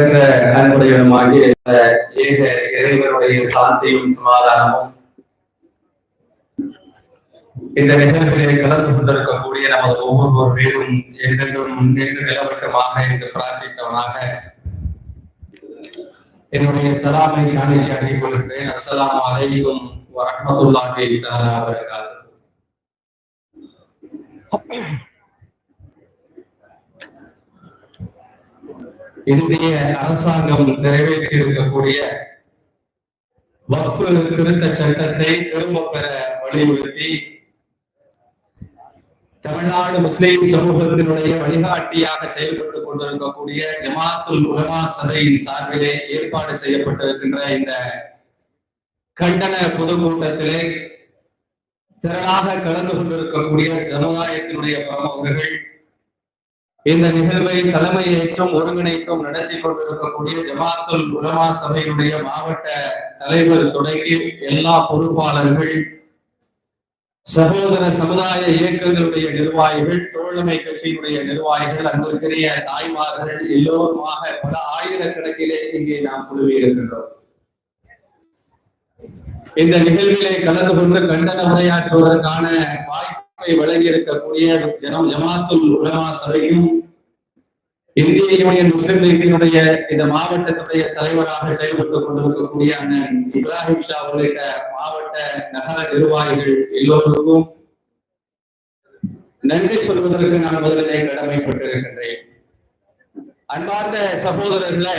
அளவற்ற அன்புடையவனுமாகிய ஏக இறைவனுடைய சாந்தியும் சமாதானமும் இந்த நிகழ்விலே கலந்து கொண்டிருக்கக்கூடிய நமது ஒவ்வொரு வீடும் என்றென்றும் நின்று நிலவட்டமாக என்று பிரார்த்தித்தவனாக என்னுடைய சலாமை காணிக்கையாக்கிக் கொள்கிறேன். அஸ்ஸலாமு அலைக்கும் வரஹ்மத்துல்லாஹி தஆலா வபரகாத்துஹு. இந்திய அரசாங்கம் நிறைவேற்றியிருக்கக்கூடிய வக்ஃப் திருத்த சட்டத்தை திரும்ப பெற வலியுறுத்தி தமிழ்நாடு முஸ்லிம் சமூகத்தினுடைய வழிகாட்டியாக செயல்பட்டுக் கொண்டிருக்கக்கூடிய ஜமாத்துல் உலமா சபையின் சார்பிலே ஏற்பாடு செய்யப்பட்டிருக்கின்ற இந்த கண்டன பொதுக்கூட்டத்திலே திரளாக கலந்து கொண்டிருக்கக்கூடிய சமுதாயத்தினுடைய பிரமுகர்கள், இந்த நிகழ்வை தலைமையேற்றும் ஒருங்கிணைத்தும் நடத்தி கொண்டிருக்கக்கூடிய ஜமாத்துல் உலமா சபையினுடைய மாவட்ட தலைவர் தொடங்கி எல்லா பொறுப்பாளர்கள், சகோதர சமுதாய இயக்கங்களுடைய நிர்வாகிகள், தோழமை கட்சியினுடைய நிர்வாகிகள், அன்பிற்குரிய தாய்மார்கள் எல்லோருமாக பல ஆயிரக்கணக்கிலே இங்கே நாம் குழுவியிருக்கின்றோம். இந்த நிகழ்விலே கலந்து கொண்டு கண்டன உரையாற்றுவதற்கான வாய்ப்பை வழங்கி இருக்கக்கூடிய ஜமாத்துல் உலமா சபையும் இந்திய யூனியன் முஸ்லிம் லீக்கினுடைய இந்த மாவட்டத்துடைய தலைவராக செயல்பட்டுக் கொண்டிருக்கக்கூடிய அண்ணன் இப்ராஹிம் ஷா உள்ளிட்ட மாவட்ட நகர நிர்வாகிகள் எல்லோருக்கும் நன்றி சொல்வதற்கு நான் முதலிலே கடமைப்பட்டிருக்கின்றேன். அன்பார்ந்த சகோதரர்களே,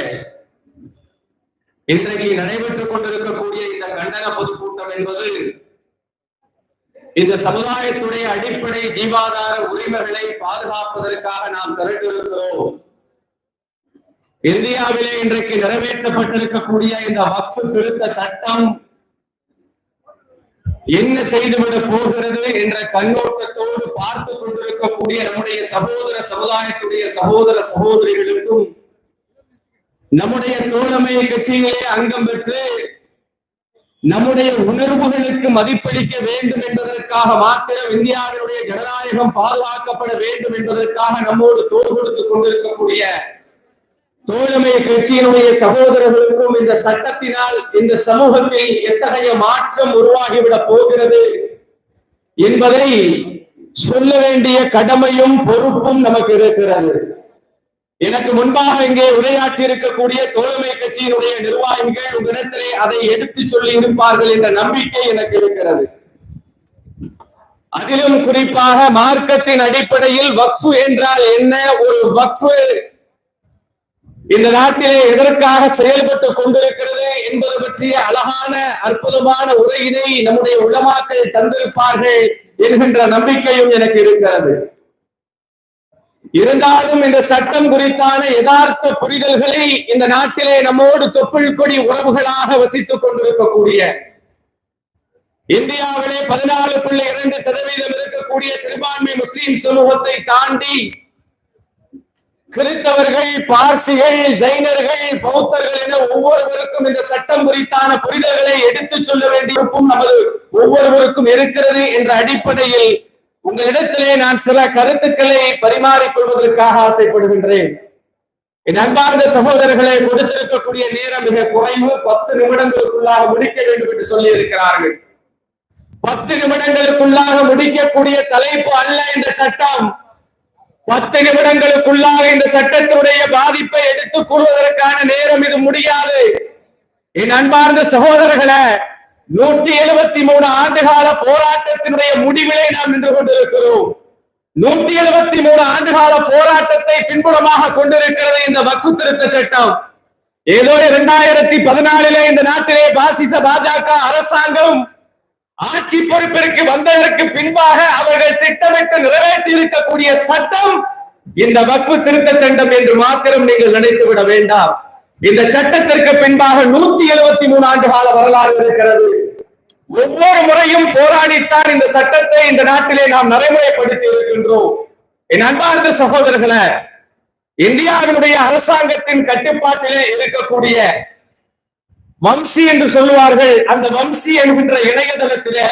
இன்றைக்கு நடைபெற்றுக் கொண்டிருக்கக்கூடிய இந்த கண்டன பொதுக்கூட்டம் என்பது இந்த சமுதாயத்துடைய அடிப்படை ஜீவாதார உரிமைகளை பாதுகாப்பதற்காக நாம் திரண்டிருக்கிறோம். இந்தியாவிலே இன்றைக்கு நிறைவேற்றப்பட்டிருக்கக்கூடிய இந்த வக்ஃப் திருத்த சட்டம் என்ன செய்துவிடப் போகிறது என்ற கண்ணோட்டத்தோடு பார்த்து கொண்டிருக்கக்கூடிய நம்முடைய சகோதர சமுதாயத்துடைய சகோதர சகோதரிகளுக்கும் நம்முடைய தோழமை கட்சிகளே அங்கம் பெற்று நம்முடைய உணர்வுகளுக்கு மதிப்பளிக்க வேண்டும் என்பதற்காக மாத்திரம் இந்தியாவினுடைய ஜனநாயகம் பாதுகாக்கப்பட வேண்டும் என்பதற்காக நம்மோடு தோள் கொடுத்துக் கொண்டிருக்கக்கூடிய தோழமை கட்சியினுடைய சகோதரர்களுக்கும் இந்த சட்டத்தினால் இந்த சமூகத்தில் எத்தகைய மாற்றம் உருவாகிவிடப் போகிறது என்பதை சொல்ல வேண்டிய கடமையும் பொறுப்பும் நமக்கு இருக்கிறது. எனக்கு முன்பாக இங்கே உரையாற்றி இருக்கக்கூடிய தோழமை கட்சியினுடைய நிர்வாகிகள் உங்களிடத்திலே அதை எடுத்து சொல்லி இருப்பார்கள் என்ற நம்பிக்கை எனக்கு இருக்கிறது. அதிலும் குறிப்பாக மார்க்கத்தின் அடிப்படையில் வக்ஃப் என்றால் என்ன, ஒரு வக்ஃப் இந்த நாட்டிலே எதற்காக செயல்பட்டுக் கொண்டிருக்கிறது என்பது பற்றிய அழகான அற்புதமான உரையினை நம்முடைய உலமாக்கள் தந்திருப்பார்கள் என்கின்ற நம்பிக்கையும் எனக்கு இருக்கிறது. இருந்தாலும் இந்த சட்டம் குறித்தான யதார்த்த புரிதல்களை இந்த நாட்டிலே நம்மோடு தொப்புள் கொடி உறவுகளாக வசித்துக் கொண்டிருக்கக்கூடிய இந்தியாவிலே 14.2% இருக்கக்கூடிய சிறுபான்மை முஸ்லிம் சமூகத்தை தாண்டி கிறிஸ்தவர்கள், பார்சிகள், ஜைனர்கள், பௌத்தர்கள் என ஒவ்வொருவருக்கும் இந்த சட்டம் குறித்தான புரிதல்களை எடுத்துச் சொல்ல வேண்டியிருக்கும் நமது ஒவ்வொருவருக்கும் இருக்கிறது என்ற அடிப்படையில் உங்களிடத்திலே நான் சில கருத்துக்களை பரிமாறிக்கொள்வதற்காக ஆசைப்படுகின்றேன். என் அன்பார்ந்த சகோதரர்களை, கொடுத்திருக்கக்கூடிய நேரம் மிக குறைவு, 10 நிமிடங்களுக்குள்ளாக முடிக்க வேண்டும் என்று சொல்லி இருக்கிறார்கள். 10 நிமிடங்களுக்குள்ளாக முடிக்கக்கூடிய தலைப்பு அல்ல இந்த சட்டம். 10 நிமிடங்களுக்குள்ளாக இந்த சட்டத்தினுடைய பாதிப்பை எடுத்துக் கூறுவதற்கான நேரம் இது முடியாது. என் அன்பார்ந்த சகோதரர்களை, 173 ஆண்டுகால போராட்டத்தினுடைய முடிவிலே நாம் நின்று கொண்டிருக்கிறோம். 173 ஆண்டுகால போராட்டத்தை பின்புலமாக கொண்டிருக்கிறது இந்த வக்ஃப் திருத்த சட்டம். ஏதோ 2014 இந்த நாட்டிலே பாசிச பாஜக அரசாங்கம் ஆட்சி பொறுப்பிற்கு வந்ததற்கு பின்பாக அவர்கள் திட்டமிட்டு நிறைவேற்றி இருக்கக்கூடிய சட்டம் இந்த வக்ஃப் திருத்த சட்டம் என்று மாத்திரம் நீங்கள் நினைத்து விட வேண்டாம். இந்த சட்டத்திற்கு பின்பாக 173 ஆண்டு கால வரலாறு இருக்கிறது. ஒவ்வொரு முறையும் போராடித்தான் இந்த சட்டத்தை இந்த நாட்டிலே நாம் நடைமுறைப்படுத்தி இருக்கின்றோம். என் அன்பார்ந்த சகோதரர்களே, இந்தியாவினுடைய அரசாங்கத்தின் கட்டுப்பாட்டிலே இருக்கக்கூடிய வம்சி என்று சொல்லுவார்கள், அந்த வம்சி என்கின்ற இணையதளத்திலே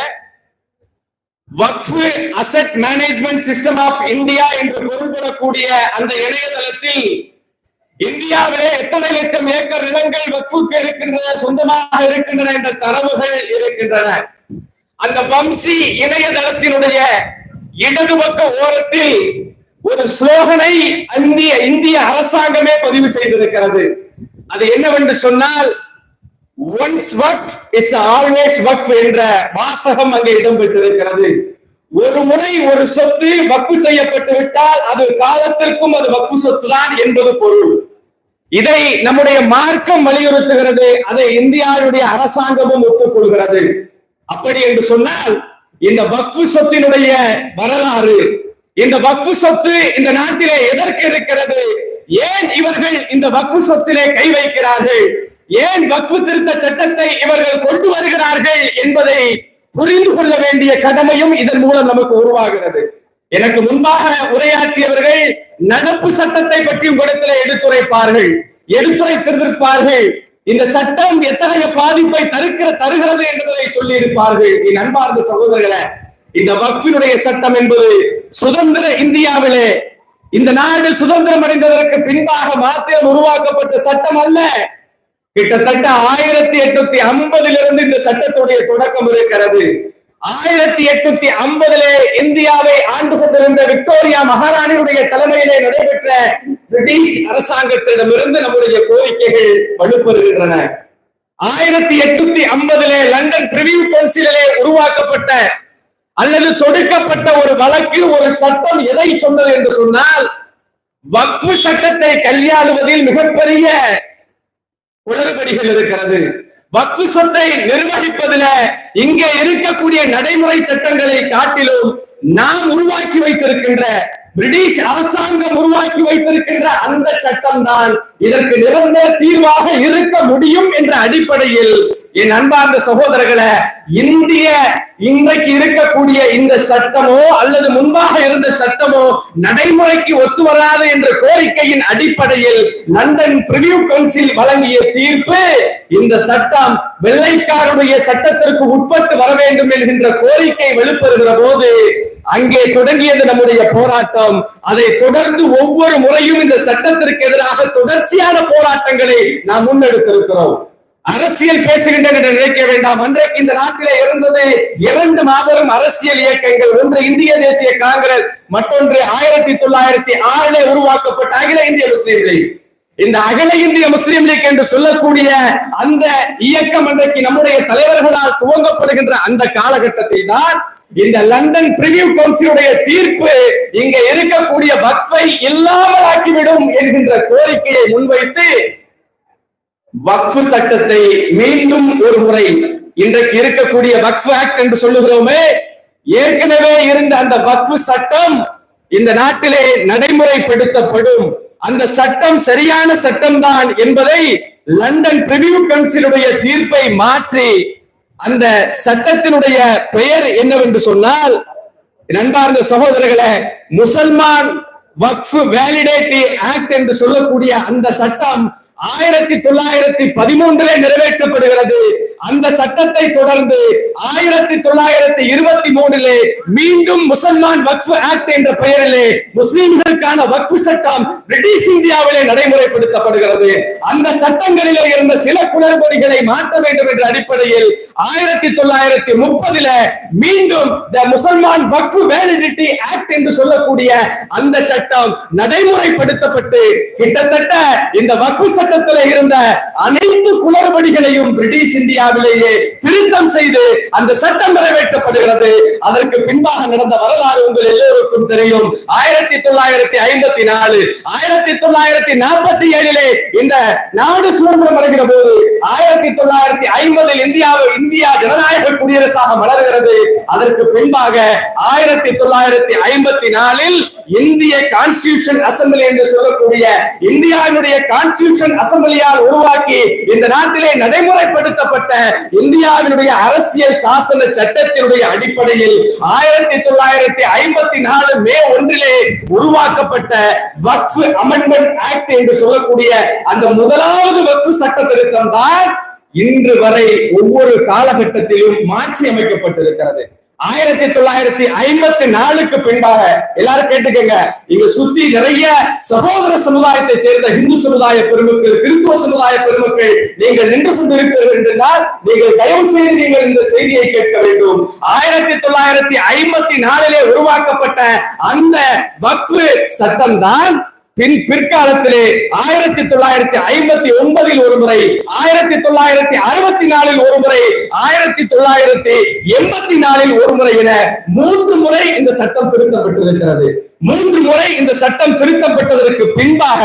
Waqf asset management system of India என்று பொருள்படக்கூடிய அந்த இணையதளத்தில் இந்தியாவிலே எத்தனை லட்சம் ஏக்கர் நிலங்கள் வக்ஃபுக்கு இருக்கின்றன, சொந்தமாக இருக்கின்றன என்ற தரவுகள் இருக்கின்றன. அந்த வம்சி இணையதளத்தினுடைய இடது பக்க ஓரத்தில் ஒரு ஸ்லோகனை இந்திய அரசாங்கமே பதிவு செய்திருக்கிறது. அது என்னவென்று சொன்னால், ஒன்ஸ் வக்ஃப் இஸ் ஆல்வேஸ் வக்ஃப் என்ற வாசகம் அங்கே இடம்பெற்றிருக்கிறது. ஒரு முறை ஒரு சொத்து வக்ஃப் செய்யப்பட்டு விட்டால் அது காலத்திற்கும் அது வக்ஃப் சொத்து தான் என்பது பொருள். இதை நம்முடைய மார்க்கம் வலியுறுத்துகிறது, அதை இந்தியாவுடைய அரசாங்கமும் ஒப்புக்கொள்கிறது. அப்படி என்று சொன்னால் இந்த வக்ஃப் சொத்தினுடைய வரலாறு, இந்த வக்ஃப் சொத்து இந்த நாட்டிலே எதற்கு இருக்கிறது, ஏன் இவர்கள் இந்த வக்ஃப் சொத்திலே கை வைக்கிறார்கள், ஏன் வக்ஃப் திருத்த சட்டத்தை இவர்கள் கொண்டு வருகிறார்கள் என்பதை புரிந்து கொள்ள வேண்டிய கடமையும் இதன் மூலம் நமக்கு உருவாகிறது. எனக்கு முன்பாக உரையாற்றியவர்கள் நடப்பு சட்டத்தை பற்றி உங்களிடத்தில் எடுத்துரைத்திருப்பார்கள். இந்த சட்டம் எத்தகைய பாதிப்பை தருகிறது என்பதை சொல்லி இருப்பார்கள். என் அன்பார்ந்த சகோதரர்களே, இந்த வக்ஃபினுடைய சட்டம் என்பது சுதந்திர இந்தியாவிலே இந்த நாடு சுதந்திரம் அடைந்ததற்கு பின்பாக மாத்திரம் உருவாக்கப்பட்ட சட்டம் அல்ல. கிட்டத்தட்ட 1850 இந்த சட்டத்துடைய தொடக்கம் இருக்கிறது. 1850 இந்தியாவை ஆண்டு கொண்டிருந்த விக்டோரியா மகாராணியுடைய தலைமையிலே நடைபெற்ற பிரிட்டிஷ் அரசாங்கத்திடமிருந்து நம்முடைய கோரிக்கைகள் வலுப்பெறுகின்றன. 1850 லண்டன் பிரிவியூ கவுன்சிலே உருவாக்கப்பட்ட அல்லது தொடுக்கப்பட்ட ஒரு வழக்கு, ஒரு சட்டம் எதை சொன்னது என்று சொன்னால், வக்ஃப் சட்டத்தை கையாளுவதில் மிகப்பெரிய குளறுபடிகள் இருக்கிறது. வக்ஃப் சொத்தை நிர்வகிப்பதில் இங்கே இருக்கக்கூடிய நடைமுறை சட்டங்களை காட்டிலும் நாம் உருவாக்கி வைத்திருக்கின்ற, பிரிட்டிஷ் அரசாங்கம் உருவாக்கி வைத்திருக்கின்ற அந்த சட்டம் தான் இதற்கு நிரந்தர தீர்வாக இருக்க முடியும் என்ற அடிப்படையில் என் அன்பார்ந்த சகோதரர்களே, இன்றைக்கு இருக்கக்கூடிய இந்த சட்டமோ அல்லது முன்பாக இருந்த சட்டமோ நடைமுறைக்கு ஒத்து வராது என்ற கோரிக்கையின் அடிப்படையில் லண்டன் பிரிவியூ கவுன்சில் வழங்கிய தீர்ப்பு, இந்த சட்டம் வெள்ளைக்காரருடைய சட்டத்திற்கு உட்பட்டு வர வேண்டும் என்கின்ற கோரிக்கை வெளிப்படுகிற போது அங்கே தொடங்கியது நம்முடைய போராட்டம். அதை தொடர்ந்து ஒவ்வொரு முறையும் இந்த சட்டத்திற்கு எதிராக தொடர்ச்சியான போராட்டங்களை நாம் முன்னெடுத்திருக்கிறோம். அரசியல் பேசுகின்றன என்று நினைக்க வேண்டாம். அன்றைக்கு இந்த நாட்டிலே இருந்தது 2 மாபெரும் அரசியல் இயக்கங்கள். ஒன்று இந்திய தேசிய காங்கிரஸ், மற்றொன்று 1906 உருவாக்கப்பட்ட அகில இந்திய முஸ்லீம் லீக். இந்த அகில இந்திய முஸ்லீம் லீக் என்று சொல்லக்கூடிய அந்த இயக்கம் அன்றைக்கு நம்முடைய தலைவர்களால் துவங்கப்படுகின்ற அந்த காலகட்டத்தில் தான் இந்த லண்டன் பிரிவியூ கவுன்சிலுடைய தீர்ப்பு இங்க இருக்கக்கூடிய வக்ஃபை இல்லாமல் ஆக்கிவிடும் என்கின்ற கோரிக்கையை முன்வைத்து வக்ஃப் சட்டத்தை மீண்டும் ஒரு முறை, இன்றைக்கு இருக்கக்கூடிய வக்ஃப் ஆக்ட் என்று சொல்லுகிறோமே, ஏற்கனவே இருந்த அந்த வக்ஃப் சட்டம் இந்த நாட்டிலே நடைமுறைப்படுத்தப்படும், அந்த சட்டம் சரியான சட்டம் தான் என்பதை லண்டன் பிரிவியூ கவுன்சிலுடைய தீர்ப்பை மாற்றி அந்த சட்டத்தினுடைய பெயர் என்னவென்று சொன்னால், நண்பார்ந்த சகோதரர்களே, முசல்மான் வக்ஃப் வேலிடேட்டி ஆக்ட் என்று சொல்லக்கூடிய அந்த சட்டம் 1913 நிறைவேற்றப்படுகிறது. அந்த சட்டத்தை தொடர்ந்து 1923 மீண்டும் முசல்மான் வக்ஃப் ஆக்ட் என்ற பெயரிலே முஸ்லிம்களுக்கான வக்ஃப் சட்டம் பிரிட்டிஷ் இந்தியாவிலே நடைமுறைப்படுத்தப்படுகிறது. அந்த சட்டங்களிலே இருந்த சில குளறுபடிகளை மாற்ற வேண்டும் என்ற அடிப்படையில் 1930 மீண்டும் முசல்மான் வக்ஃப் வேலிடிட்டி ஆக்ட் என்று சொல்லக்கூடிய அந்த சட்டம் நடைமுறைப்படுத்தப்பட்டு கிட்டத்தட்ட இந்த வக்ஃப் சட்டத்தில் இருந்த அனைத்து குளறுபடிகளையும் பிரிட்டிஷ் இந்தியாவிலேயே திருத்தம் செய்து அந்த சட்டம் நிறைவேற்றப்படுகிறது. அதற்கு பின்பாக நடந்த வரலாறு உங்கள் எல்லோருக்கும் தெரியும். 1954 1947 இந்த நாடு சுதந்திரம் அடைகிற போது 1950 இந்தியா ஜனநாயக குடியரசாக மலர்கிறது. அதற்கு பின்பாக 1954 இந்திய கான்ஸ்டிடியூஷன் அசம்பிளி என்று சொல்லக்கூடிய இந்தியாவினுடைய கான்ஸ்டிடியூஷன் அசம்பிளியால் உருவாக்கி இந்த நாட்டிலே நடைமுறைப்படுத்தப்பட்ட இந்தியாவினுடைய அரசியல் சாசன சட்டத்தினுடைய அடிப்படையில் 1954 மே 1 உருவாக்கப்பட்ட வக்ஃப் அமெண்ட்மெண்ட் ஆக்ட் என்று சொல்லக்கூடிய அந்த முதலாவது வக்ஃப் சட்ட திருத்தம் தான் இன்று வரை ஒவ்வொரு காலகட்டத்திலும் மாற்றி அமைக்கப்பட்டிருக்கிறது. 1954 பின்பாக எல்லாரும் கேட்டுக்கங்க, இங்க சுத்தி நிறைய சகோதர சமுதாயத்தை சேர்ந்த இந்து சமுதாய பெருமக்கள், கிறிஸ்துவ சமுதாய பெருமக்கள் நீங்கள் நின்று கொண்டிருக்கிறீர்கள் என்றால் நீங்கள் தயவு செய்து நீங்கள் இந்த செய்தியை கேட்க வேண்டும். 1954 உருவாக்கப்பட்ட அந்த வக்ஃப் சட்டம் தான் பிற்காலத்திலே 1959 ஒரு முறை, 1964 ஒரு முறை, 1984 ஒரு முறை என 3 முறை இந்த சட்டம் திருத்தப்பட்டிருக்கிறது. 3 முறை இந்த சட்டம் திருத்தப்பட்டதற்கு பின்பாக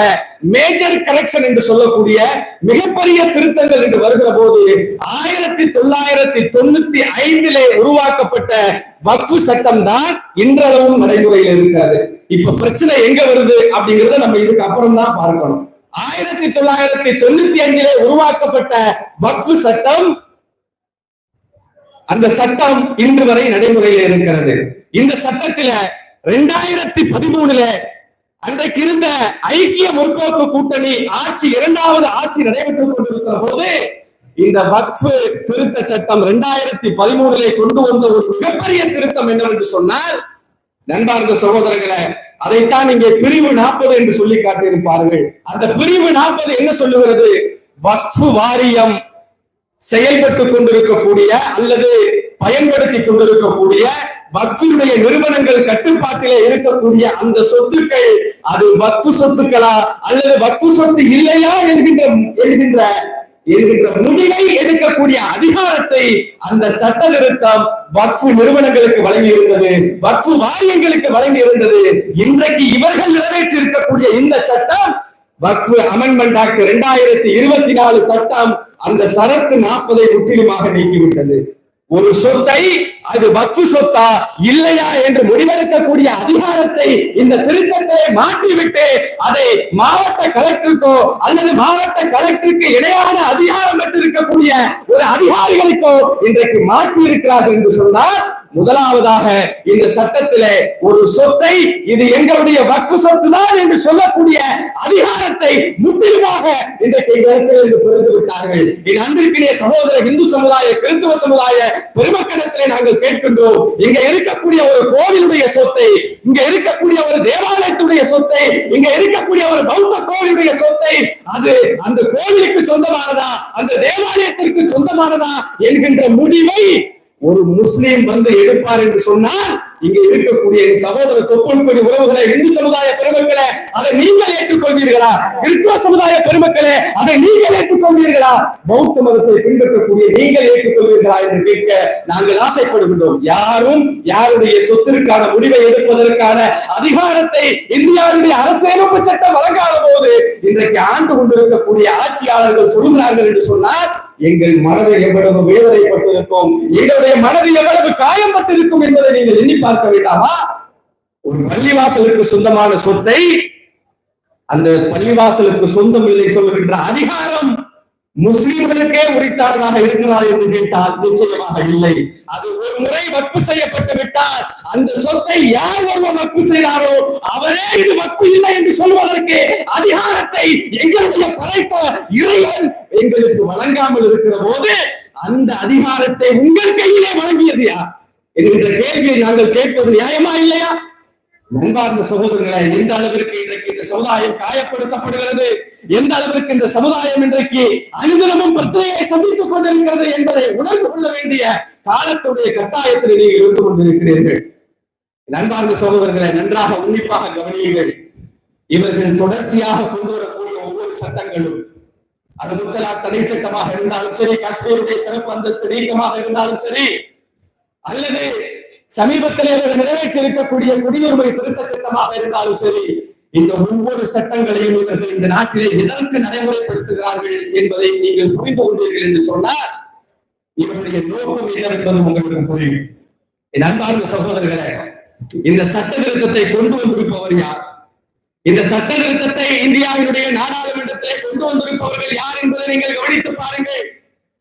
மேஜர் கரெக்ஷன் என்று சொல்லக்கூடிய மிகப்பெரிய திருத்தங்கள் என்று வருகிற போது 1995 உருவாக்கப்பட்ட வக்ஃப் சட்டம் தான் இன்றளவும் நடைமுறையில் இருக்கிறது. இப்ப பிரச்சனை எங்க வருது அப்படிங்கறத நம்ம இதுக்கு அப்புறம் தான் பார்க்கணும். 1995 உருவாக்கப்பட்ட வக்ஃப் சட்டம், அந்த சட்டம் இன்று வரை நடைமுறையில் இருக்கிறது. இந்த சட்டத்தில 2013 அன்றைக்கு இருந்த ஐக்கிய முற்போக்கு கூட்டணி ஆட்சி, 2வது ஆட்சி நடைபெற்றுக் கொண்டிருக்கிற போது இந்த வக்ஃப் திருத்த சட்டம் 2013 கொண்டு வந்த ஒரு மிகப்பெரிய திருத்தம் என்னவென்று சொன்னால், நண்பார்ந்த சகோதரர்களை, அதைத்தான் இங்கே பிரிவு 40 என்று சொல்லி காட்டியிருப்பார்கள். அந்த பிரிவு 40 என்ன சொல்லுகிறது? வக்ஃப் வாரியம் செயல்பட்டுக் கொண்டிருக்கக்கூடிய அல்லது பயன்படுத்திக் கொண்டிருக்கக்கூடிய வக்ஃபினுடைய நிறுவனங்கள் கட்டுப்பாட்டிலே இருக்கக்கூடிய அந்த சொத்துக்கள் அது வக்ஃப் சொத்துக்களா அல்லது வக்ஃப் சொத்து இல்லையா என்கின்ற முடிவை எடுக்கக்கூடிய அதிகாரத்தை அந்த சட்ட திருத்தம் வக்ஃப் நிறுவனங்களுக்கு வழங்கி இருந்தது, வக்ஃப் வாரியங்களுக்கு வழங்கி இருந்தது. இன்றைக்கு இவர்கள் நிறைவேற்றி இருக்கக்கூடிய இந்த சட்டம் வக்ஃப் அமெண்ட்மெண்ட் ஆக்ட் 2024 சட்டம் அந்த சரத்து 40 முற்றிலுமாக நீக்கிவிட்டது. ஒரு சொத்தை அது வக்ஃப் சொத்தா இல்லையா என்று முடிவெடுக்கக்கூடிய அதிகாரத்தை இந்த திருத்தத்தை மாற்றிவிட்டு அதை மாவட்ட கலெக்டருக்கோ அல்லது மாவட்ட கலெக்டருக்கு இணையான அதிகாரம் பெற்றிருக்கக்கூடிய ஒரு அதிகாரிகளுக்கோ இன்றைக்கு மாற்றி இருக்கிறார்கள் என்று சொன்னால், முதலாவதாக இந்த சட்டத்திலே ஒரு சொத்தை இது எங்களுடைய வக்ஃப் சொத்து தான் என்று சொல்லக்கூடிய அதிகாரத்தை முற்றிலுமாக இன்றைக்கு புரிந்து விட்டார்கள். என் அன்பிற்கிலே சகோதர இந்து சமுதாய, கிறிஸ்துவ சமுதாய பெருமக்களிடத்திலே நாங்கள் கேட்கின்றோம், இங்க இருக்கக்கூடிய ஒரு கோவிலுடைய சொத்தை, இங்க இருக்கக்கூடிய ஒரு தேவாலயத்துடைய சொத்தை, இங்க இருக்கக்கூடிய ஒரு பௌத்த கோவிலுடைய சொத்தை அது அந்த கோவிலுக்கு சொந்தமானதா அந்த தேவாலயத்திற்கு சொந்தமானதா என்கின்ற முடிவை ஒரு முஸ்லீம் வந்து எடுப்பார் என்று சொன்னால், இங்க இருக்கக்கூடிய சகோதர தொப்புள்படி உறவுகளை, இந்து சமுதாய பெருமக்களே, அதை நீங்கள் ஏற்றுக்கொள்வீர்களா? கிறிஸ்துவ சமுதாய பெருமக்களே, அதை நீங்கள் ஏற்றுக்கொள்வீர்களா? பௌத்த மதத்தை பின்பற்றக்கூடிய நீங்கள் ஏற்றுக்கொள்வீர்களா என்று கேட்க நாங்கள் ஆசைப்படுகின்றோம். யாரும் யாருடைய சொத்திற்கான முடிவை எடுப்பதற்கான அதிகாரத்தை இந்தியாவுடைய அரசியலமைப்பு சட்டம் வழங்காத போது இன்றைக்கு ஆண்டு கொண்டிருக்கக்கூடிய ஆட்சியாளர்கள் சொல்கிறார்கள் என்று சொன்னால், எங்கள் மனதில் எவ்வளவு வேதனைப்பட்டிருக்கும், எங்களுடைய மனதில் எவ்வளவு காயப்பட்டிருக்கும் என்பதை நீங்கள் எண்ணி பார்க்க வேண்டாமா? ஒரு பள்ளிவாசலுக்கு சொந்தமான சொத்தை அந்த பள்ளிவாசலுக்கு சொந்தம் இல்லை சொல்லுகின்ற அதிகாரம் முஸ்லிம்களுக்கே உரித்தானதாக இருக்கிறார் என்று கேட்டால் நிச்சயமாக இல்லை. அது ஒரு முறை வக்ஃப் செய்யப்பட்டு விட்டால் அந்த சொத்தை யார் ஒருவர் வக்ஃப் செய்தாரோ அவரே இது வக்ஃப் இல்லை என்று சொல்வதற்கு அதிகாரத்தை எங்களுடைய படைத்த இறைவன் எங்களுக்கு வழங்காமல் இருக்கிற போது அந்த அதிகாரத்தை உங்கள் கையிலே வழங்கியது யார் என்கின்ற கேள்வியை நாங்கள் கேட்பது நியாயமா இல்லையா? நண்பார்ந்த சகோதரர்களை, எந்த அளவிற்கு இன்றைக்கு இந்த சமுதாயம் காயப்படுத்தப்படுகிறது, எந்த அளவிற்கு இந்த சமுதாயம் இன்றைக்கு அனுதினமும் பிரச்சனையை சந்தித்துக் கொண்டிருக்கிறது என்பதை உணர்ந்து கொள்ள வேண்டிய காலத்துடைய கட்டாயத்தில் நீங்கள் இருந்து கொண்டிருக்கிறீர்கள். நண்பார்ந்த சகோதரர்களை, நன்றாக உன்னிப்பாக கவனியுங்கள். இவர்கள் தொடர்ச்சியாக கொண்டு வரக்கூடிய ஒவ்வொரு சட்டங்களும், அது முத்தலாக் தடை சட்டமாக இருந்தாலும் சரி, காஷ்மீருடைய சிறப்பு அந்தஸ்து நீக்கமாக இருந்தாலும் சரி, அல்லது சமீபத்திலே நிறைவேற்றி இருக்கக்கூடிய குடியுரிமை திருத்த சட்டமாக இருந்தாலும் சரி, இந்த ஒவ்வொரு சட்டங்களையும் இவர்கள் இந்த நாட்டிலே எதற்கு நடைமுறைப்படுத்துகிறார்கள் என்பதை நீங்கள் புரிந்து கொண்டீர்கள் என்று சொன்னால் இவருடைய நோக்கம் என்னவென்பது உங்களுக்கு புரியும். என் அன்பார்ந்த சகோதரர்களே, இந்த சட்ட திருத்தத்தை கொண்டு வந்திருப்பவர் யார்? இந்த சட்ட திருத்தத்தை இந்தியாவினுடைய நாடாளுமன்றத்திலே கொண்டு வந்திருப்பவர்கள் யார் என்பதை நீங்கள் கவனித்து பாருங்கள்.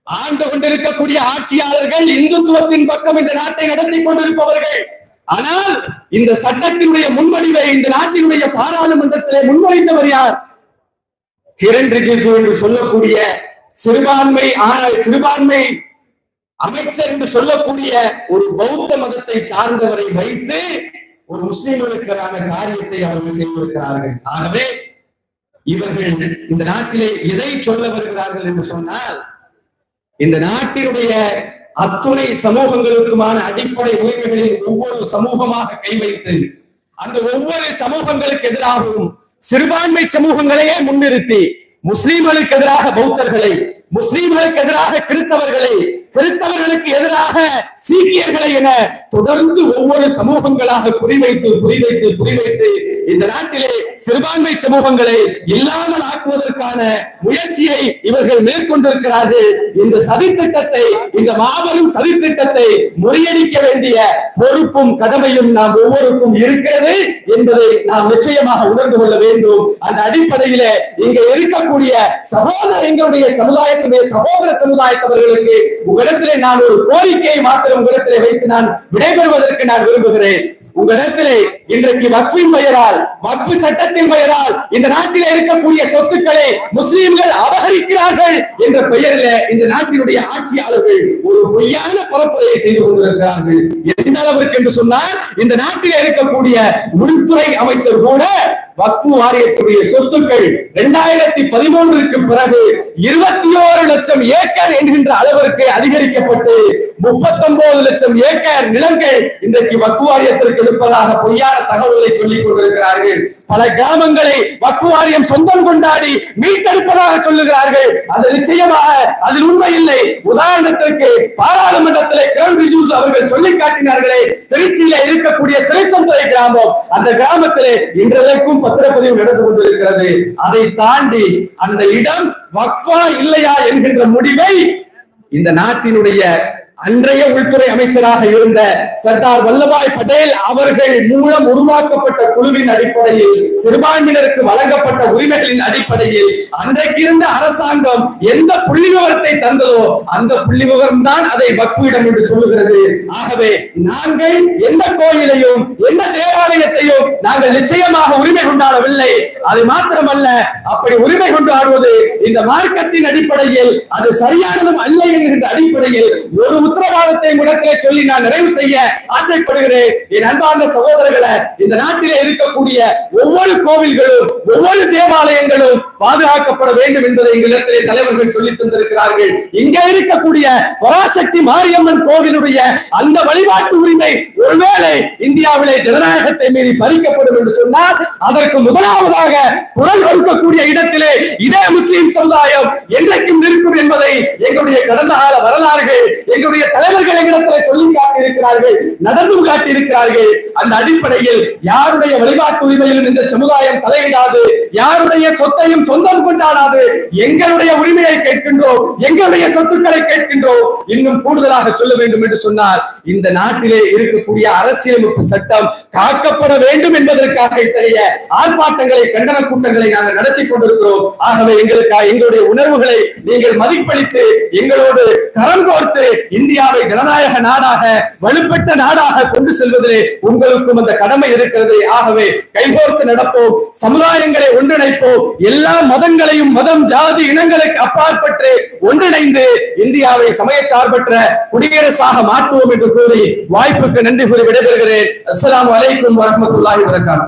ஆண்டு கொண்டிருக்கக்கூடிய ஆட்சியாளர்கள் இந்துத்துவத்தின் பக்கம் இந்த நாட்டை நடத்தி கொண்டிருப்பவர்கள். ஆனால் இந்த சட்டத்தினுடைய முன்வடிவை இந்த நாட்டினுடைய பாராளுமன்றத்திலே முன்வைத்தவர் யார்? கிரண் ரிஜிஜு என்று சொல்லக்கூடிய சிறுபான்மை அமைச்சர் என்று சொல்லக்கூடிய ஒரு பௌத்த மதத்தை சார்ந்தவரை வைத்து ஒரு முஸ்லிம்களுக்கான காரியத்தை அவர்கள் செய்திருக்கிறார்கள். ஆகவே இவர்கள் இந்த நாட்டிலே எதை சொல்ல வருகிறார்கள் என்று சொன்னால், இந்த நாட்டினுடைய அத்துணை சமூகங்களுக்குமான அடிப்படை உரிமைகளில் ஒவ்வொரு சமூகமாக கை வைத்து அந்த ஒவ்வொரு சமூகங்களுக்கு எதிராகவும் சிறுபான்மை சமூகங்களையே முன்னிறுத்தி முஸ்லிம்களுக்கு எதிராக பௌத்தர்களை, முஸ்லிம்களுக்கு எதிராக கிறிஸ்தவர்களை, கிறிஸ்தவர்களுக்கு எதிராக சீக்கியர்களை என தொடர்ந்து ஒவ்வொரு சமூகங்களாக குறிவைத்து இந்த நாட்டிலே சிறுபான்மை சமூகங்களை இல்லாமல் ஆக்குவதற்கான முயற்சியை இவர்கள் மேற்கொண்டிருக்கிறார்கள். இந்த சதித்திட்டத்தை, இந்த மாபெரும் சதித்திட்டத்தை முறியடிக்க வேண்டிய பொறுப்பும் கடமையும் நாம் ஒவ்வொருக்கும் இருக்கிறது என்பதை நாம் நிச்சயமாக உணர்ந்து கொள்ள வேண்டும். அந்த அடிப்படையிலே இங்க இருக்கக்கூடிய எங்களுடைய சமுதாயத்திலே சகோதர சமுதாயத்தவர்களுக்கு உங்களிடத்திலே நான் ஒரு கோரிக்கையை மாத்திரம் உங்களிடத்திலே வைத்து நான் விடைபெறுவதற்கு நான் விரும்புகிறேன். உங்களிடத்திலே இன்றைக்கு வக்ஃபின் பெயரால், வக்ஃப் சட்டத்தின் பெயரால் இந்த நாட்டிலே இருக்கக்கூடிய சொத்துக்களை முஸ்லிம்கள் அபகரிக்கிறார்கள் என்ற பெயரில் இந்த நாட்டினுடைய ஆட்சியாளர்கள் ஒரு பொய்யான பரப்புரையை செய்து கொண்டிருக்கிறார்கள். எந்த அளவிற்கு என்று சொன்னால், இந்த நாட்டில் இருக்கக்கூடிய உள்துறை அமைச்சர் கூட வக்ஃப் வாரியத்துடைய சொத்துக்கள் 2013க்கு பிறகு 21 லட்சம் ஏக்கர் என்கின்ற அளவிற்கு அதிகரிக்கப்பட்டு 39 லட்சம் ஏக்கர் நிலங்கள் இன்றைக்கு வக்ஃப் வாரியத்திற்கு இருப்பதாக பொய்யான தகவல்களை சொல்லிக் கொண்டிருக்கிறார்கள். பல கிராமங்களை வக்ஃப் வாரியம் சொந்தம் கொண்டாடி மீட்டெடுப்பதாக சொல்லுகிறார்கள். அது நிச்சயமாக அதில் உண்மை இல்லை. உதாரணத்திற்கு பாராளுமன்றத்திலே கிரண் ரிஜிஜு அவர்கள் சொல்லி காட்டினார்களே, திருச்சியில இருக்கக்கூடிய திருச்செந்துறை கிராமம், அந்த கிராமத்திலே இன்றைக்கும் பத்திரப்பதிவு நடந்து கொண்டிருக்கிறது. அதை தாண்டி அந்த இடம் வக்ஃபா இல்லையா என்கின்ற முடிவை இந்த நாட்டினுடைய அன்றைய உள்துறை அமைச்சராக இருந்த சர்தார் வல்லபாய் பட்டேல் அவர்கள் மூலம் உருவாக்கப்பட்ட குழுவின் அடிப்படையில், சிறுபான்மையினருக்கு வழங்கப்பட்ட உரிமைகளின் அடிப்படையில் அன்றைக்கு இருந்த அரசாங்கம் எந்த புள்ளி விவரத்தை தந்ததோ அந்த புள்ளி விவரம் தான் அதை வக்ஃபிடம் என்று சொல்லுகிறது. ஆகவே நாங்கள் எந்த கோயிலையும் எந்த தேவாலயத்தையும் நாங்கள் நிச்சயமாக உரிமை கொண்டாடவில்லை. அது மாத்திரமல்ல, அப்படி உரிமை கொண்டாடுவது இந்த மார்க்கத்தின் அடிப்படையில் அது சரியானதும் அல்ல என்கின்ற அடிப்படையில் ஒரு உத்தரவாதத்தை இடத்திலே சொல்லி நான் நிறைவு செய்ய ஆசைப்படுகிறேன். என் அன்பார்ந்த சகோதரர்களை, இந்த நாட்டிலே இருக்கக்கூடிய ஒவ்வொரு கோவில்களும் ஒவ்வொரு தேவாலயங்களும் பாதுகாக்கப்பட வேண்டும் என்பதை எங்களிடத்திலே தலைவர்கள் சொல்லி தந்திருக்கிறார்கள். இங்கே இருக்கக்கூடிய பராசக்தி மாரியம்மன் கோவிலுடைய அந்த வழிபாட்டு உரிமை ஒருவேளை இந்தியாவிலே ஜனநாயகத்தை மீறி பறிக்கப்படும் என்று சொன்னால், அதற்கு முதலாவதாக குரல் கொடுக்கக்கூடிய இடத்திலே இதே முஸ்லிம் சமுதாயம் என்றைக்கும் இருக்கும் என்பதை எங்களுடைய கடந்த கால வரலாறுகள், எங்களுடைய தலைவர்கள் எங்களிடத்தில் சொல்லி காட்டியிருக்கிறார்கள், நடந்தும் காட்டியிருக்கிறார்கள். அந்த அடிப்படையில் யாருடைய வழிபாட்டு உரிமையிலும் இந்த சமுதாயம் தலையிடாது, யாருடைய சொத்தையும் சொந்தம் கொண்டாடாது. எங்களுடைய உரிமையை கேட்கின்றோம், எங்களுடைய சொத்துக்களை கேட்கின்றோம். இன்னும் கூடுதலாக சொல்ல வேண்டும் என்று சொன்னால், இந்த நாட்டிலே இருக்கக்கூடிய அரசியலமைப்பு சட்டம் காக்கப்பட வேண்டும் என்பதற்காக இத்தகைய ஆர்ப்பாட்டங்களை, கண்டன கூட்டங்களை நாங்கள் நடத்தி கொண்டிருக்கிறோம். ஆகவே எங்களுடைய உணர்வுகளை நீங்கள் மதிப்பளித்து எங்களோடு கரம் கோர்த்து இந்தியாவை ஜனநாயக நாடாக, வலுப்பெற்ற நாடாக கொண்டு செல்வதிலே உங்களுக்கும் அந்த கடமை இருக்கிறது. ஆகவே கைகோர்த்து நடப்போம், சமுதாயங்களை ஒன்றிணைப்போம், எல்லா மதங்களையும் மதம் ஜாதி இனங்களுக்கு அப்பாற்பட்டு ஒன்றிணைந்து இந்தியாவை சமயச்சார்பற்ற குடியரசாக மாற்றுவோம் என்று கூறி வாய்ப்புக்கு நன்றி கூறி விடைபெறுகிறேன். அஸ்ஸலாமு அலைக்கும் வரஹ்மத்துல்லாஹி வபரகாத்துஹு.